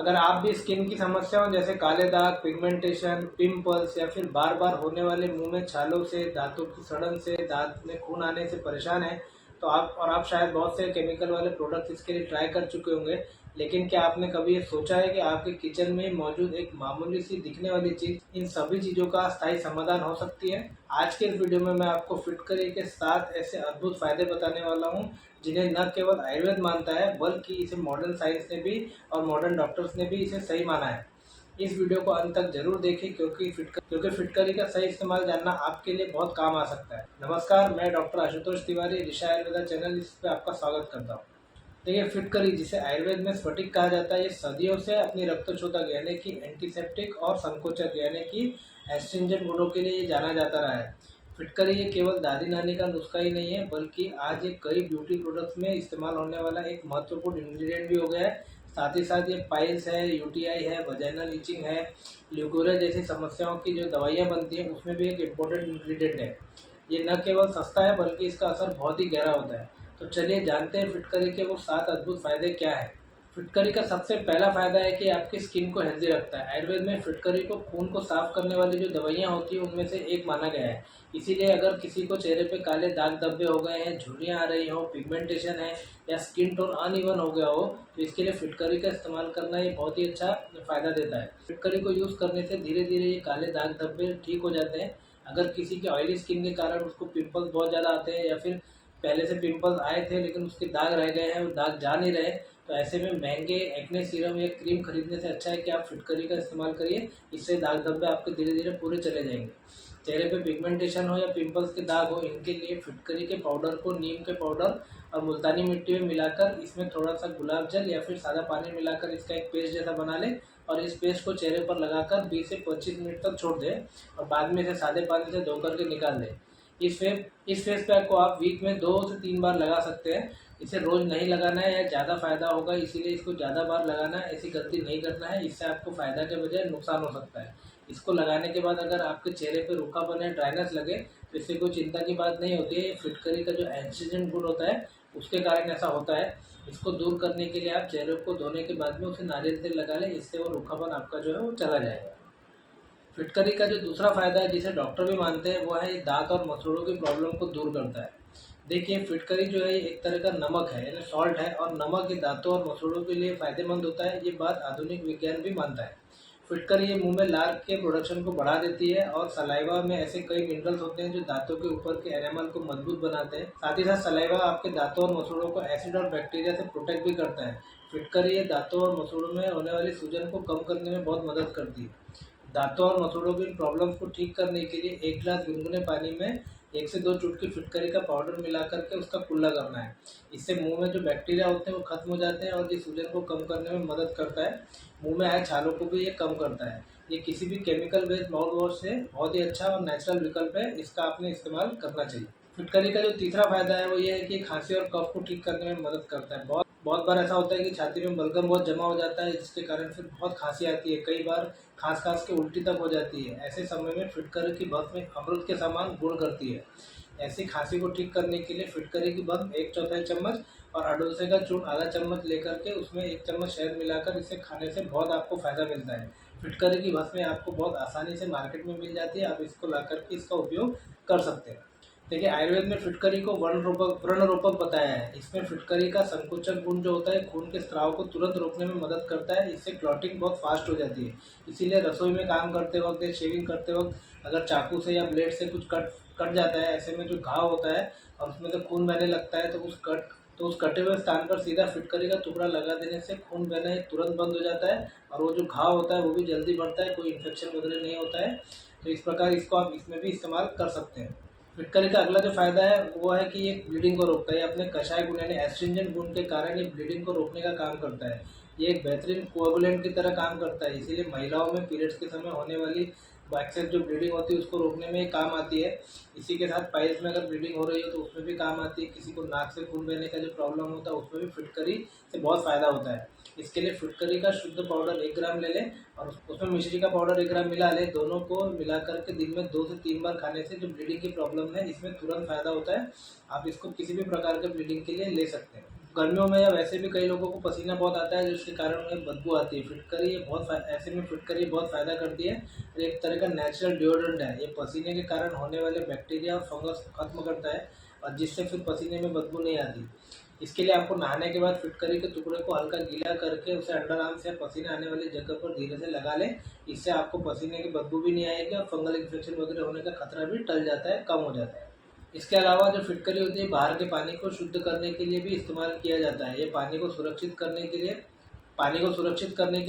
अगर आप भी स्किन की समस्याओं जैसे काले दाग, पिगमेंटेशन, पिंपल्स या फिर बार बार होने वाले मुंह में छालों से, दांतों की सड़न से, दांत में खून आने से परेशान हैं, तो आप शायद बहुत से केमिकल वाले प्रोडक्ट्स इसके लिए ट्राई कर चुके होंगे। लेकिन क्या आपने कभी ये सोचा है कि आपके किचन में मौजूद एक मामूली सी दिखने वाली चीज इन सभी चीजों का स्थायी समाधान हो सकती है? आज के इस वीडियो में मैं आपको फिटकरी के 7 ऐसे अद्भुत फायदे बताने वाला हूँ जिन्हें न केवल आयुर्वेद मानता है बल्कि इसे मॉडर्न साइंस ने भी और मॉडर्न डॉक्टर्स ने भी इसे सही माना है। इस वीडियो को अंत तक जरूर देखें क्योंकि फिटकरी का सही इस्तेमाल जानना आपके लिए बहुत काम आ सकता है। नमस्कार, मैं डॉक्टर आशुतोष तिवारी ऋषि आयुर्वेदा चैनल इस पे आपका स्वागत करता हूँ। देखिए, फिटकरी जिसे आयुर्वेद में स्फटिक कहा जाता है, ये सदियों से अपनी रक्तशोधक यानी कि एंटीसेप्टिक और संकोचक यानी कि एस्ट्रिंजेंट गुणों के लिए जाना जाता रहा है। फिटकरी ये केवल दादी नानी का नुस्खा ही नहीं है बल्कि आज ये कई ब्यूटी प्रोडक्ट्स में इस्तेमाल होने वाला एक महत्वपूर्ण इंग्रेडिएंट भी हो गया है। साथ ही साथ ये पाइल्स है, यूटीआई है, वजाइनल इचिंग है, ल्यूकोरिया जैसी समस्याओं की जो दवाइयाँ बनती हैं उसमें भी एक इम्पोर्टेंट इंग्रेडिएंट है। ये न केवल सस्ता है बल्कि इसका असर बहुत ही गहरा होता है। तो चलिए जानते हैं फिटकरी के वो 7 अद्भुत फायदे क्या है। फिटकरी का सबसे पहला फायदा है कि आपकी स्किन को हेल्दी रखता है। आयुर्वेद में फिटकरी को खून को साफ करने वाली जो दवाइयाँ होती हैं उनमें से एक माना गया है। इसीलिए अगर किसी को चेहरे पे काले दाग धब्बे हो गए हैं, झुर्रियाँ आ रही हो, पिगमेंटेशन है या स्किन टोन अनइवन हो गया हो, तो इसके लिए फिटकरी का इस्तेमाल करना ये बहुत ही अच्छा फायदा देता है। फिटकरी को यूज़ करने से धीरे धीरे ये काले दाग धब्बे ठीक हो जाते हैं। अगर किसी की ऑयली स्किन के कारण उसको पिंपल्स बहुत ज़्यादा आते हैं या फिर पहले से पिंपल्स आए थे लेकिन उसके दाग रह गए हैं, वो दाग जा नहीं रहे, तो ऐसे में महंगे एक्ने सीरम या क्रीम खरीदने से अच्छा है कि आप फिटकरी का इस्तेमाल करिए। इससे दाग धब्बे आपके धीरे धीरे पूरे चले जाएंगे। चेहरे पे पिगमेंटेशन हो या पिंपल्स के दाग हो, इनके लिए फिटकरी के पाउडर को नीम के पाउडर और मुल्तानी मिट्टी में मिलाकर इसमें थोड़ा सा गुलाब जल या फिर सादा पानी मिलाकर इसका एक पेस्ट जैसा बना लें और इस पेस्ट को चेहरे पर लगाकर 20 से 25 मिनट तक छोड़ दें और बाद में इसे सादे पानी से धो करके निकाल दें। इस फेस पैक को आप वीक में 2 से 3 बार लगा सकते हैं। इसे रोज़ नहीं लगाना है या ज़्यादा फ़ायदा होगा, इसीलिए इसको ज़्यादा बार लगाना है, ऐसी गलती नहीं करना है। इससे आपको फ़ायदा के बजाय नुकसान हो सकता है। इसको लगाने के बाद अगर आपके चेहरे पे रूखापन या ड्राइनेस लगे तो इससे कोई चिंता की बात नहीं होती है। फिटकरी का जो एस्ट्रिजेंट गुण होता है उसके कारण ऐसा होता है। इसको दूर करने के लिए आप चेहरे को धोने के बाद में उसे नारियल तेल लगा लें, इससे वो रूखापन आपका जो है वो चला जाएगा। फिटकरी का जो दूसरा फायदा है जिसे डॉक्टर भी मानते हैं वो है ये दांत और मसूड़ों की प्रॉब्लम को दूर करता है। देखिए, फिटकरी जो है ये एक तरह का नमक है यानी सॉल्ट है और नमक ये दांतों और मसूड़ों के लिए फायदेमंद होता है। ये बात आधुनिक विज्ञान भी मानता है। फिटकरी ये मुंह में लार के प्रोडक्शन को बढ़ा देती है और सलाइवा में ऐसे कई मिनरल्स होते हैं जो दांतों के ऊपर के एनामल को मजबूत बनाते हैं। साथ ही साथ सलाइवा आपके दांतों और मसूड़ों को एसिड और बैक्टीरिया से प्रोटेक्ट भी करता है। फिटकरी ये दांतों और मसूड़ों में होने वाली सूजन को कम करने में बहुत मदद करती है। दांतों और मसूड़ों की प्रॉब्लम्स को ठीक करने के लिए 1 गिलास गुनगुने पानी में 1 से 2 चुटकी फिटकरी का पाउडर मिला करके उसका कुल्ला करना है। इससे मुंह में जो बैक्टीरिया होते हैं वो खत्म हो जाते हैं और ये सूजन को कम करने में मदद करता है। मुंह में आए छालों को भी ये कम करता है। ये किसी भी केमिकल बेस्ड माउथ वॉश से बहुत ही अच्छा और नेचुरल विकल्प है। इसका आपने इस्तेमाल करना चाहिए। फिटकरी का जो तीसरा फायदा है वो ये है कि खांसी और कफ को ठीक करने में मदद करता है। बहुत बहुत बार ऐसा होता है कि छाती में बलगम बहुत जमा हो जाता है जिसके कारण फिर बहुत खांसी आती है। कई बार खांस खांस के उल्टी तक हो जाती है। ऐसे समय में फिटकरी की भस्म अमृत के समान गुण करती है। ऐसी खांसी को ठीक करने के लिए फिटकरी की भस्म 1/4 चम्मच और अडोसे का चूर्ण आधा चम्मच लेकर के उसमें 1 चम्मच शहद मिलाकर इसे खाने से बहुत आपको फायदा मिलता है। फिटकरी की भस्में आपको बहुत आसानी से मार्केट में मिल जाती है। आप इसको ला करके इसका उपयोग कर सकते हैं। देखिए, आयुर्वेद में फिटकरी को व्रण रोपक बताया है। इसमें फिटकरी का संकुचक गुण जो होता है खून के स्राव को तुरंत रोकने में मदद करता है। इससे क्लॉटिंग बहुत फास्ट हो जाती है। इसीलिए रसोई में काम करते वक्त या शेविंग करते वक्त अगर चाकू से या ब्लेड से कुछ कट कट जाता है, ऐसे में जो घाव होता है और उसमें से खून बहने लगता है, तो उस कटे हुए स्थान पर सीधा फिटकरी का टुकड़ा लगा देने से खून बहना तुरंत बंद हो जाता है और वो जो घाव होता है वो भी जल्दी बढ़ता है, कोई इन्फेक्शन वगैरह नहीं होता है। तो इस प्रकार इसको आप इसमें भी इस्तेमाल कर सकते हैं। फिटकरी का अगला जो फायदा है वो है कि ये ब्लीडिंग को रोकता है। ये अपने कषाय गुण यानी एस्ट्रिंजेंट गुण के कारण ये ब्लीडिंग को रोकने का काम करता है। ये एक बेहतरीन कोएगुलेंट की तरह काम करता है। इसीलिए महिलाओं में पीरियड्स के समय होने वाली एक्सेस जो ब्लीडिंग होती है उसको रोकने में काम आती है। इसी के साथ पाइल्स में अगर ब्लीडिंग हो रही हो तो उसमें भी काम आती है। किसी को नाक से खून बहने का जो प्रॉब्लम होता है उसमें भी फिटकरी से बहुत फ़ायदा होता है। इसके लिए फिटकरी का शुद्ध पाउडर 1 ग्राम ले लें और उसमें मिश्री का पाउडर 1 ग्राम मिला लें। दोनों को मिला करके दिन में 2 से 3 बार खाने से जो ब्लीडिंग की प्रॉब्लम है इसमें तुरंत फ़ायदा होता है। आप इसको किसी भी प्रकार के ब्लीडिंग के लिए ले सकते हैं। गर्मियों में या वैसे भी कई लोगों को पसीना बहुत आता है, जिसके कारण उन्हें बदबू आती है। फिटकरी ये ऐसे में फिटकरी बहुत फ़ायदा करती है। और एक तरह का नेचुरल डिओड्रेंट है। ये पसीने के कारण होने वाले बैक्टीरिया और फंगस को खत्म करता है, और जिससे फिर पसीने में बदबू नहीं आती। इसके लिए आपको नहाने के बाद फिटकरी के टुकड़े को हल्का गीला करके उसे अंडर आर्म से पसीने आने वाली जगह पर धीरे से लगा लें। इससे आपको पसीने की बदबू भी नहीं आएगी और फंगल इन्फेक्शन वगैरह होने का खतरा भी टल जाता है, कम हो जाता है। इसके अलावा जो फिटकरी होती है, बाहर के पानी को शुद्ध करने के लिए भी इस्तेमाल किया जाता है। ये पानी को सुरक्षित करने के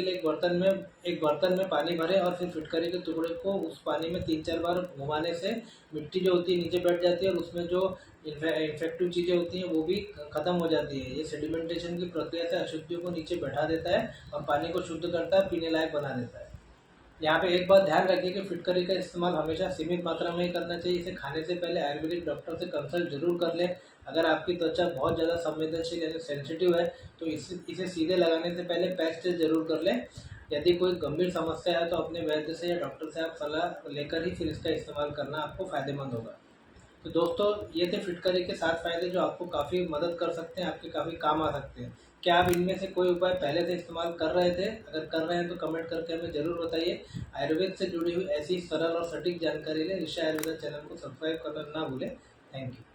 लिए एक बर्तन में पानी भरें और फिर फिटकरी के टुकड़े को उस पानी में 3-4 बार घुमाने से मिट्टी जो होती है नीचे बैठ जाती है, और उसमें जो इन्फेक्टिव चीज़ें होती हैं वो भी ख़त्म हो जाती है। ये सेडिमेंटेशन की प्रक्रिया से अशुद्धियों को नीचे बैठा देता है और पानी को शुद्ध करता है, पीने लायक बना देता है। यहाँ पे एक बात ध्यान रखिए कि फिटकरी का इस्तेमाल हमेशा सीमित मात्रा में ही करना चाहिए। इसे खाने से पहले आयुर्वेदिक डॉक्टर से कंसल्ट जरूर कर लें। अगर आपकी त्वचा बहुत ज़्यादा संवेदनशील यानी सेंसिटिव है तो इसे सीधे लगाने से पहले पैच टेस्ट जरूर कर लें। यदि कोई गंभीर समस्या है तो अपने वैद्य से या डॉक्टर से आप सलाह लेकर ही फिर इसका इस्तेमाल करना आपको फ़ायदेमंद होगा। तो दोस्तों, ये थे फिटकरी के 7 फ़ायदे जो आपको काफ़ी मदद कर सकते हैं, आपके काफ़ी काम आ सकते हैं। क्या आप इनमें से कोई उपाय पहले से इस्तेमाल कर रहे थे? अगर कर रहे हैं तो कमेंट करके हमें ज़रूर बताइए। आयुर्वेद से जुड़ी हुई ऐसी सरल और सटीक जानकारी के लिए ऋषि आयुर्वेदा चैनल को सब्सक्राइब करना ना भूलें। Thank you.